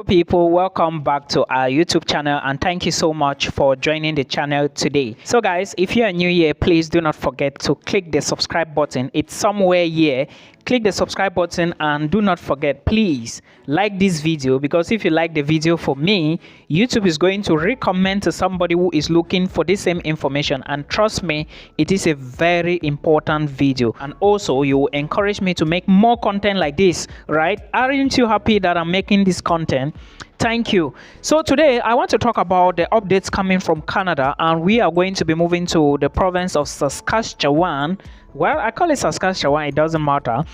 People, welcome back to our YouTube channel and thank you so much for joining the channel today. So guys, if you are new here, please do not forget to click the subscribe button. It's somewhere here. Click the subscribe button and do not forget, please like this video, because if you like the video for me, YouTube is going to recommend to somebody who is looking for the same information, and trust me, it is a very important video. And also you will encourage me to make more content like this, right? Aren't you happy that I'm making this content? Thank you. So today I want to talk about the updates coming from Canada, and we are going to be moving to the province of Saskatchewan. Well, I call it Saskatchewan, it doesn't matter.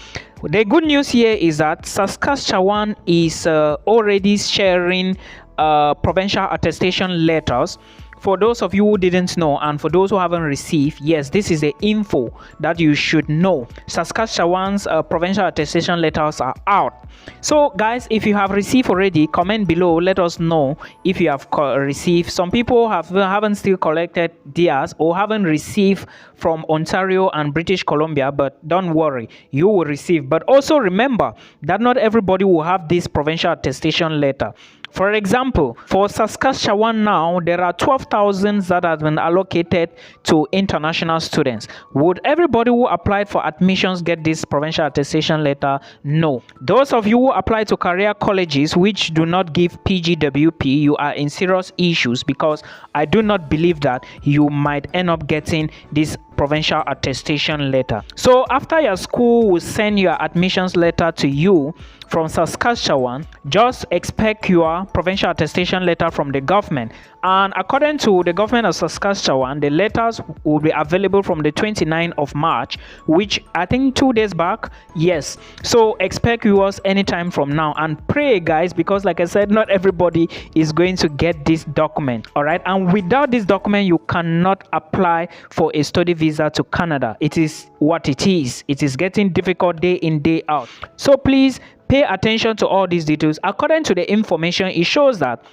The good news here is that Saskatchewan is already sharing provincial attestation letters. For those of you who didn't know, and for those who haven't received, yes, this is the info that you should know. Saskatchewan's provincial attestation letters are out. So guys, if you have received already, comment below, let us know if you have received. Some people haven't still collected theirs or haven't received from Ontario and British Columbia, but don't worry, you will receive. But also remember that not everybody will have this provincial attestation letter. For example, for Saskatchewan now, there are 12,000 that have been allocated to international students. Would everybody who applied for admissions get this provincial attestation letter? No. Those of you who apply to career colleges which do not give PGWP, you are in serious issues, because I do not believe that you might end up getting this provincial attestation letter. So after your school will send your admissions letter to you from Saskatchewan, just expect your provincial attestation letter from the government. And according to the government of Saskatchewan, the letters will be available from the 29th of March, which I think 2 days back. Yes, so expect yours anytime from now, and pray guys, because like I said, not everybody is going to get this document. All right, and without this document you cannot apply for a study visa to Canada. It is what it is. It is getting difficult day in, day out. So please pay attention to all these details. According to the information, it shows that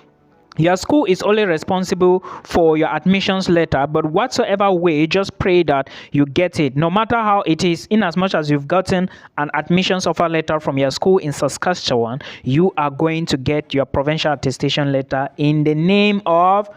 your school is only responsible for your admissions letter, but whatsoever way, just pray that you get it, no matter how it is. In as much as you've gotten an admissions offer letter from your school in Saskatchewan, you are going to get your provincial attestation letter in the name of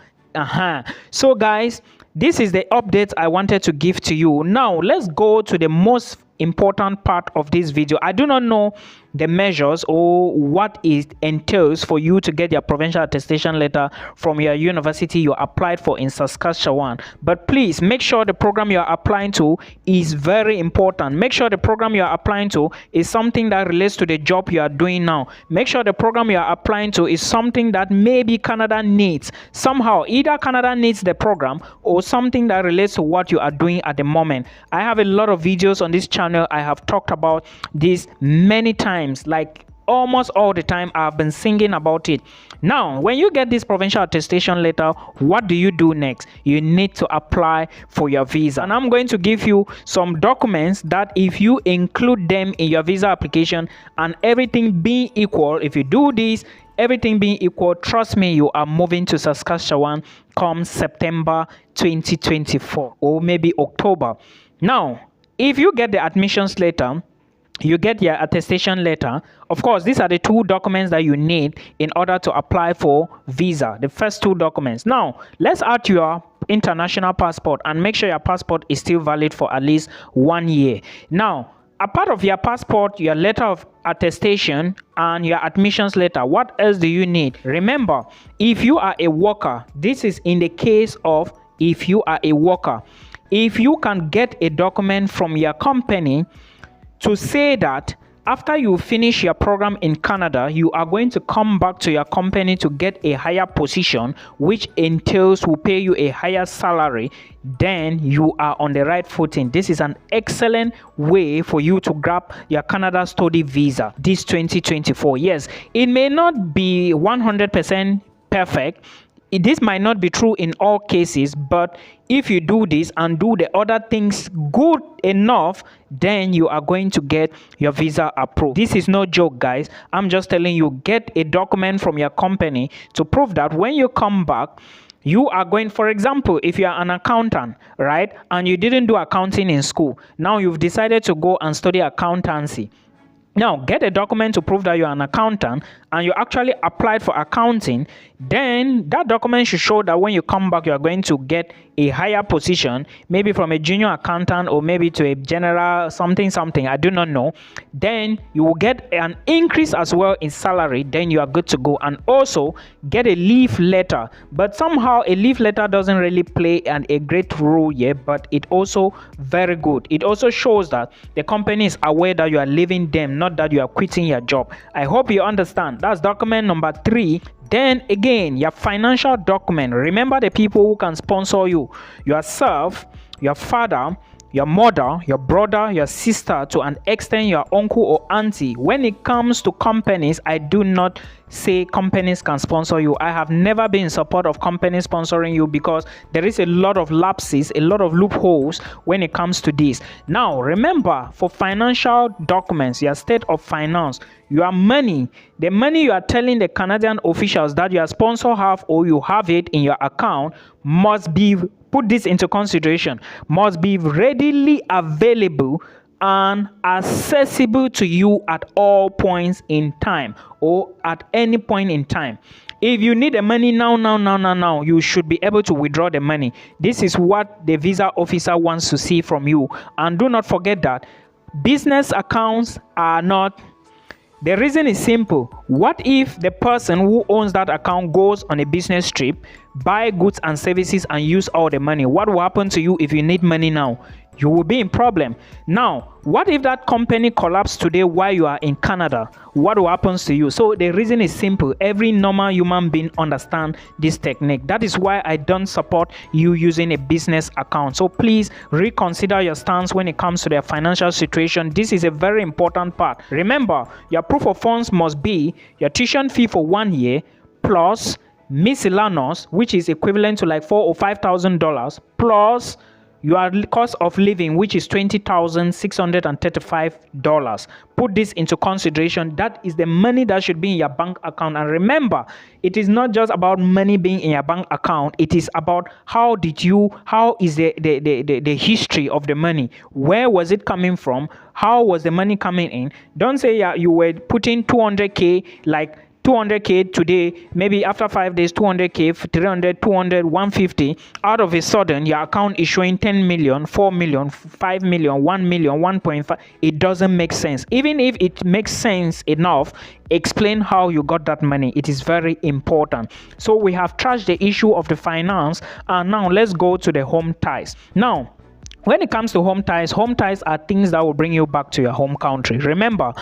So guys, this is the update I wanted to give to you. Now let's go to the most important part of this video. I do not know the measures or what it entails for you to get your provincial attestation letter from your university you applied for in Saskatchewan, but please make sure the program you are applying to is very important. Make sure the program you are applying to is something that relates to the job you are doing now. Make sure the program you are applying to is something that maybe Canada needs somehow. Either Canada needs the program or something that relates to what you are doing at the moment. I have a lot of videos on this channel. I have talked about this many times, like almost all the time. I've been singing about it. Now when you get this provincial attestation letter, what do you do next? You need to apply for your visa, and I'm going to give you some documents that if you include them in your visa application, and everything being equal, if you do this, everything being equal, trust me, you are moving to Saskatchewan come September 2024 or maybe October. Now if you get the admissions letter, you get your attestation letter. Of course, these are the two documents that you need in order to apply for visa, the first two documents. Now let's add your international passport and make sure your passport is still valid for at least 1 year. Now a part of your passport, your letter of attestation and your admissions letter, what else do you need? Remember, if you are a worker, this is in the case of if you are a worker, if you can get a document from your company to say that after you finish your program in Canada, you are going to come back to your company to get a higher position, which entails will pay you a higher salary, then you are on the right footing. This is an excellent way for you to grab your Canada study visa this 2024. Yes, it may not be 100% perfect. This might not be true in all cases, but if you do this and do the other things good enough, then you are going to get your visa approved. This is no joke, guys. I'm just telling you, get a document from your company to prove that when you come back, you are going, for example, if you are an accountant, right, and you didn't do accounting in school, now you've decided to go and study accountancy. Now, get a document to prove that you're an accountant and you actually applied for accounting, then that document should show that when you come back, you are going to get a higher position, maybe from a junior accountant or maybe to a general something, I do not know. Then you will get an increase as well in salary. Then you are good to go, and also get a leave letter. But somehow a leave letter doesn't really play a great role here, but it also very good. It also shows that the company is aware that you are leaving them, not that you are quitting your job. I hope you understand. That's document number 3. Then again, your financial document. Remember the people who can sponsor you: yourself, your father, your mother, your brother, your sister, to an extent your uncle or auntie. When it comes to companies, I do not say companies can sponsor you. I have never been in support of companies sponsoring you, because there is a lot of lapses, a lot of loopholes when it comes to this. Now remember, for financial documents, your state of finance, your money, the money you are telling the Canadian officials that your sponsor have or you have it in your account, must be, put this into consideration, must be readily available and accessible to you at all points in time, or at any point in time. If you need the money now, you should be able to withdraw the money. This is what the visa officer wants to see from you. And do not forget that business accounts are not. The reason is simple. What if the person who owns that account goes on a business trip, buy goods and services, and use all the money? What will happen to you if you need money now? You will be in problem. Now, what if that company collapses today while you are in Canada? What will happen to you? So the reason is simple. Every normal human being understands this technique. That is why I don't support you using a business account. So please reconsider your stance when it comes to their financial situation. This is a very important part. Remember, your proof of funds must be your tuition fee for 1 year plus miscellaneous, which is equivalent to like $4,000 or $5,000, plus your cost of living, which is $20,635. Put this into consideration. That is the money that should be in your bank account. And remember, it is not just about money being in your bank account. It is about how is the history of the money? Where was it coming from? How was the money coming in? Don't say you were putting 200K, like 200K today, maybe after 5 days 200K, 300, 200, 150. Out of a sudden your account is showing 10 million, 4 million, 5 million, 1 million, 1.5. It doesn't make sense. Even if it makes sense enough, explain how you got that money. It is very important. So we have trashed the issue of the finance, and now let's go to the home ties. Now, when it comes to home ties are things that will bring you back to your home country. Remember,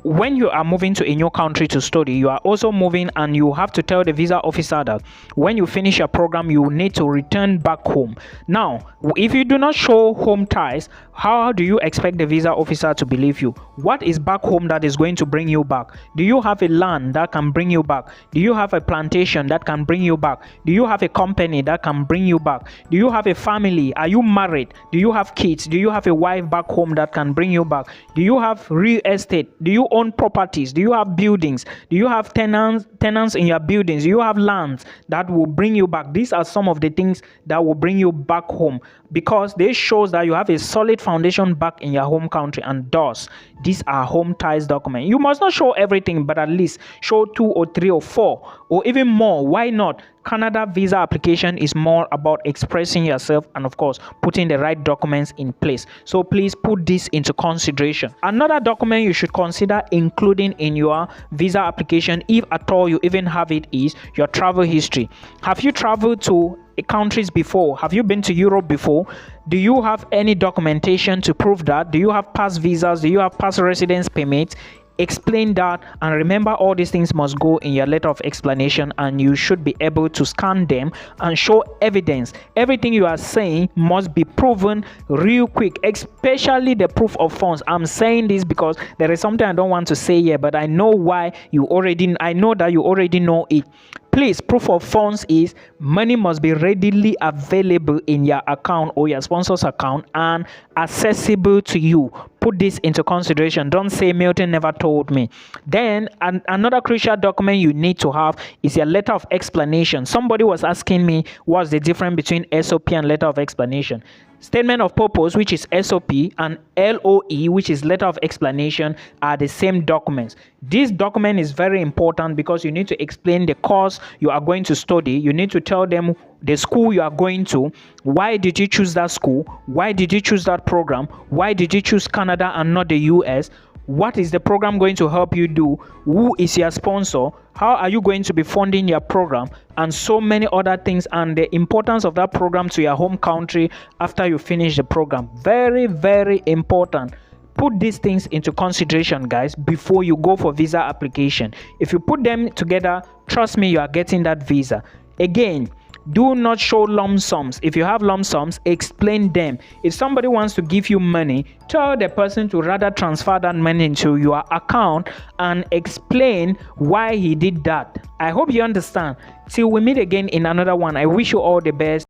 when you are moving to a new country to study, you are also moving, and you have to tell the visa officer that when you finish your program, you need to return back home. Now, if you do not show home ties, how do you expect the visa officer to believe you? What is back home that is going to bring you back? Do you have a land that can bring you back? Do you have a plantation that can bring you back? Do you have a company that can bring you back? Do you have a family? Are you married? Do you have kids? Do you have a wife back home that can bring you back? Do you have real estate? Do you own properties? Do you have buildings? Do you have tenants in your buildings? Do you have lands that will bring you back? These are some of the things that will bring you back home, because this shows that you have a solid foundation back in your home country. And thus, these are home ties documents. You must not show everything, but at least show 2 or 3 or 4 or even more. Why not? Canada visa application is more about expressing yourself and, of course, putting the right documents in place. So please put this into consideration. Another document you should consider including in your visa application, if at all you even have it, is your travel history. Have you traveled to countries before? Have you been to Europe before? Do you have any documentation to prove that? Do you have past visas? Do you have past residence permits? Explain that, and remember, all these things must go in your letter of explanation, and you should be able to scan them and show evidence. Everything you are saying must be proven real quick, especially the proof of funds. I'm saying this because there is something I don't want to say here, but I know why I know that you already know it. Please, proof of funds is money must be readily available in your account or your sponsor's account and accessible to you. Put this into consideration. Don't say Milton never told me. Then another crucial document you need to have is your letter of explanation. Somebody was asking me what's the difference between SOP and letter of explanation. Statement of purpose, which is SOP, and LOE, which is letter of explanation, are the same documents. This document is very important because you need to explain the course you are going to study. You need to tell them the school you are going to. Why did you choose that school? Why did you choose that program? Why did you choose Canada and not the US? What is the program going to help you do? Who is your sponsor? How are you going to be funding your program? And so many other things, and the importance of that program to your home country after you finish the program. Very, very important. Put these things into consideration, guys, before you go for visa application. If you put them together, trust me, you are getting that visa. Again, do not show lump sums. If you have lump sums, explain them. If somebody wants to give you money, tell the person to rather transfer that money into your account and explain why he did that. I hope you understand. Till we meet again in another one, I wish you all the best.